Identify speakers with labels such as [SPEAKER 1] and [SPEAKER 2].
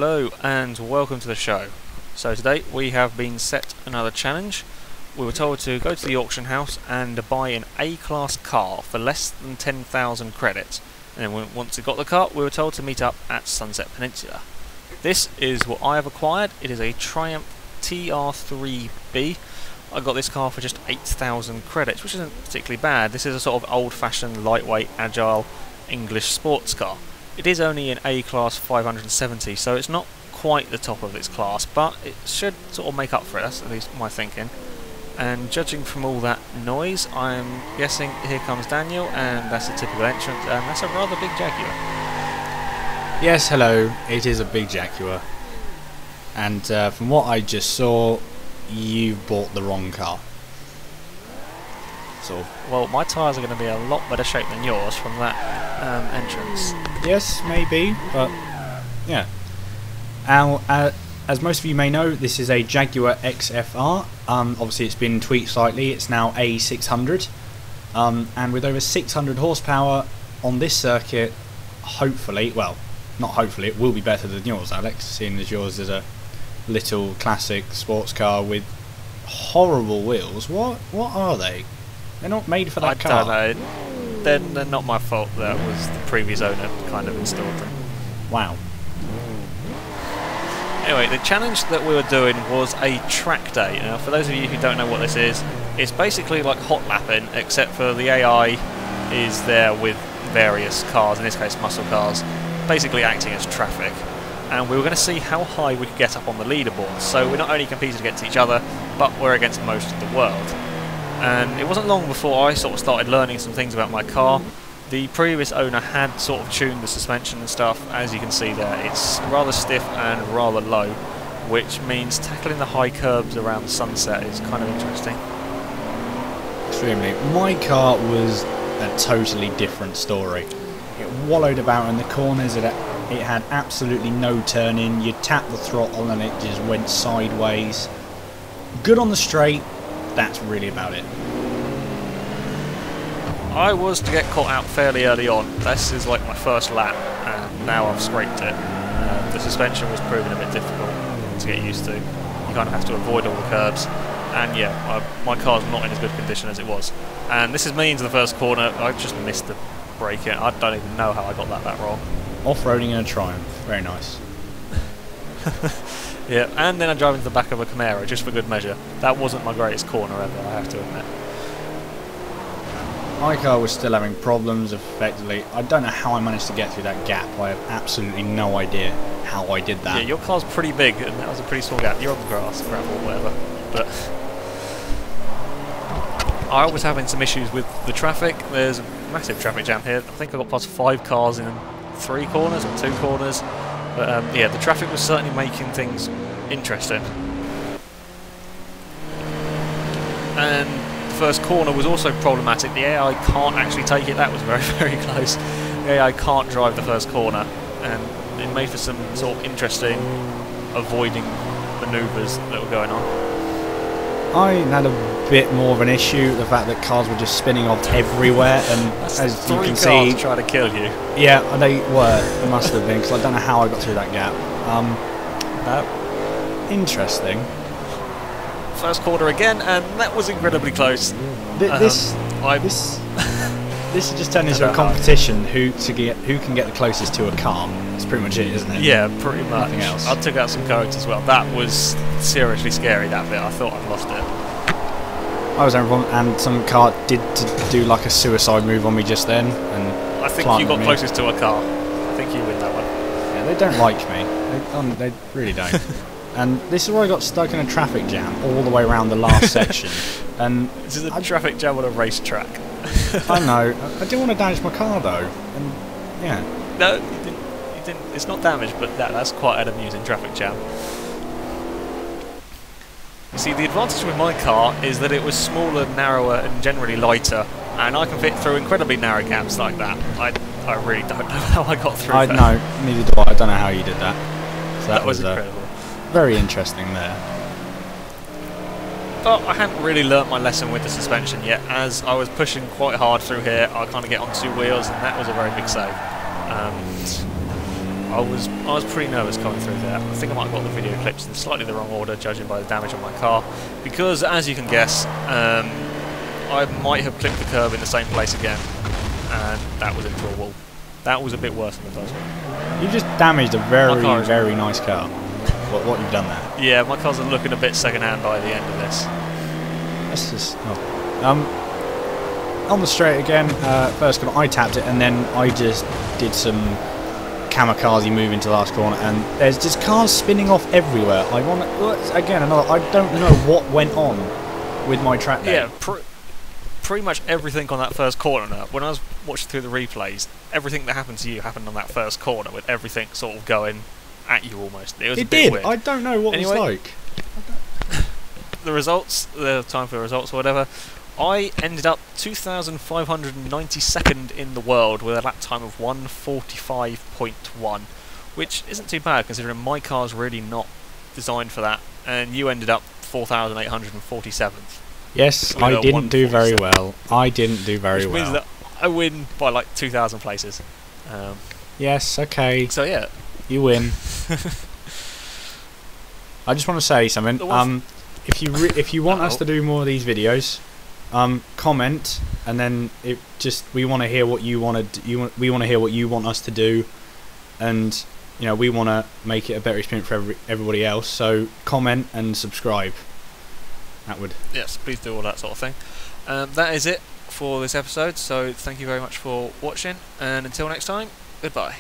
[SPEAKER 1] Hello and welcome to the show. So today we have been set another challenge. We were told to go to the auction house and buy an A-class car for less than 10,000 credits. And then once we got the car, we were told to meet up at Sunset Peninsula. This is what I have acquired. It is a Triumph TR3B. I got this car for just 8,000 credits, which isn't particularly bad. This is a sort of old-fashioned, lightweight, agile English sports car. It is only an A-class 570, so it's not quite the top of its class, but it should sort of make up for it, that's at least my thinking. And judging from all that noise, I'm guessing here comes Daniel, and that's a typical entrance, and that's a rather big Jaguar.
[SPEAKER 2] Yes, hello, it is a big Jaguar. And from what I just saw, you bought the wrong car. So,
[SPEAKER 1] well, my tyres are going to be a lot better shape than yours from that entrance.
[SPEAKER 2] Yes, maybe, but yeah. As most of you may know, this is a Jaguar XFR. Obviously, it's been tweaked slightly. It's now A600, and with over 600 horsepower on this circuit, hopefully, well, not hopefully, it will be better than yours, Alex. Seeing as yours is a little classic sports car with horrible wheels. What are they? They're not made for that car.
[SPEAKER 1] I don't know. They're not my fault. That was the previous owner kind of installed them.
[SPEAKER 2] Wow.
[SPEAKER 1] Anyway, the challenge that we were doing was a track day. Now, for those of you who don't know what this is, it's basically like hot lapping, except for the AI is there with various cars, in this case muscle cars, basically acting as traffic. And we were going to see how high we could get up on the leaderboard. So we're not only competing against each other, but we're against most of the world. And it wasn't long before I sort of started learning some things about my car. The previous owner had sort of tuned the suspension and stuff. As you can see there, it's rather stiff and rather low, which means tackling the high curbs around Sunset is kind of interesting.
[SPEAKER 2] Extremely. My car was a totally different story. It wallowed about in the corners. It had absolutely no turning. You tap the throttle and it just went sideways. Good on the straight. That's really about it.
[SPEAKER 1] I was to get caught out fairly early on. This is like my first lap, and now I've scraped it. The suspension was proving a bit difficult to get used to. You kind of have to avoid all the curbs, and yeah, my car's not in as good condition as it was. And this is me into the first corner. I just missed the brake. I don't even know how I got that wrong.
[SPEAKER 2] Off-roading in a Triumph, very nice.
[SPEAKER 1] Yeah, and then I drove into the back of a Camaro just for good measure. That wasn't my greatest corner ever, I have to admit.
[SPEAKER 2] My car was still having problems, effectively. I don't know how I managed to get through that gap. I have absolutely no idea how I did that.
[SPEAKER 1] Yeah, your car's pretty big, and that was a pretty small gap. You're on the grass, gravel, whatever. But I was having some issues with the traffic. There's a massive traffic jam here. I think I got past 5 cars in 3 corners or 2 corners. But yeah, the traffic was certainly making things interesting. And the first corner was also problematic. The AI can't actually take it. That was very, very close. The AI can't drive the first corner, and it made for some sort of interesting avoiding manoeuvres that were going on.
[SPEAKER 2] I had a bit more of an issue, the fact that cars were just spinning off everywhere, and as you can see,
[SPEAKER 1] trying to kill you.
[SPEAKER 2] Yeah, they were. They must have been, because I don't know how I got through that gap. Interesting.
[SPEAKER 1] First corner again, and that was incredibly close.
[SPEAKER 2] This is just turning into a competition who can get the closest to a car. That's pretty much it, isn't it?
[SPEAKER 1] Yeah, pretty much.
[SPEAKER 2] Nothing else.
[SPEAKER 1] I took out some codes as well. That was seriously scary, that bit. I thought I'd lost it.
[SPEAKER 2] I was having fun, and some car did do like a suicide move on me just then, and
[SPEAKER 1] I think you got closest to a car. I think you win that one.
[SPEAKER 2] Yeah, they don't like me. They really don't. And this is where I got stuck in a traffic jam all the way around the last section. And
[SPEAKER 1] this is a traffic jam on a racetrack.
[SPEAKER 2] I know. I didn't want to damage my car though. And yeah.
[SPEAKER 1] No, you didn't. It's not damaged, but that's quite an amusing traffic jam. See, the advantage with my car is that it was smaller, narrower, and generally lighter, and I can fit through incredibly narrow gaps like that. I really don't know how I got through that.
[SPEAKER 2] No, neither do I. I don't know how you did that. So
[SPEAKER 1] that was incredible.
[SPEAKER 2] Very interesting there.
[SPEAKER 1] But I hadn't really learnt my lesson with the suspension yet. As I was pushing quite hard through here, I kind of get on 2 wheels, and that was a very big save. I was pretty nervous coming through there. I think I might have got the video clips in slightly the wrong order, judging by the damage on my car, because as you can guess, I might have clipped the curb in the same place again, and that was into a wall. That was a bit worse than the first one.
[SPEAKER 2] You just damaged a very nice car. What you've done there?
[SPEAKER 1] Yeah, my car's looking a bit second-hand by the end of this.
[SPEAKER 2] That's just on the straight again. First corner, I tapped it, and then I just did some kamikaze move into the last corner, and there's just cars spinning off everywhere. I want again another. I don't know what went on with my track day.
[SPEAKER 1] Yeah, pretty much everything on that first corner. When I was watching through the replays, everything that happened to you happened on that first corner, with everything sort of going at you almost. It was a bit weird.
[SPEAKER 2] I don't know what
[SPEAKER 1] anyway,
[SPEAKER 2] it was like.
[SPEAKER 1] The results, the time for the results or whatever, I ended up 2,592nd in the world with a lap time of 1:45.1, which isn't too bad considering my car's really not designed for that, and you ended up 4,847th.
[SPEAKER 2] Yes, I didn't do very well. I didn't do very well.
[SPEAKER 1] Which means that I win by like 2,000 places.
[SPEAKER 2] Yes, okay.
[SPEAKER 1] So yeah.
[SPEAKER 2] You win. I just want to say something. If you want us to do more of these videos, comment, and then we want to hear what you want to. We want to hear what you want us to do, and we want to make it a better experience for everybody else. So comment and subscribe. That would.
[SPEAKER 1] Yes, please do all that sort of thing. That is it for this episode. So thank you very much for watching, and until next time, goodbye.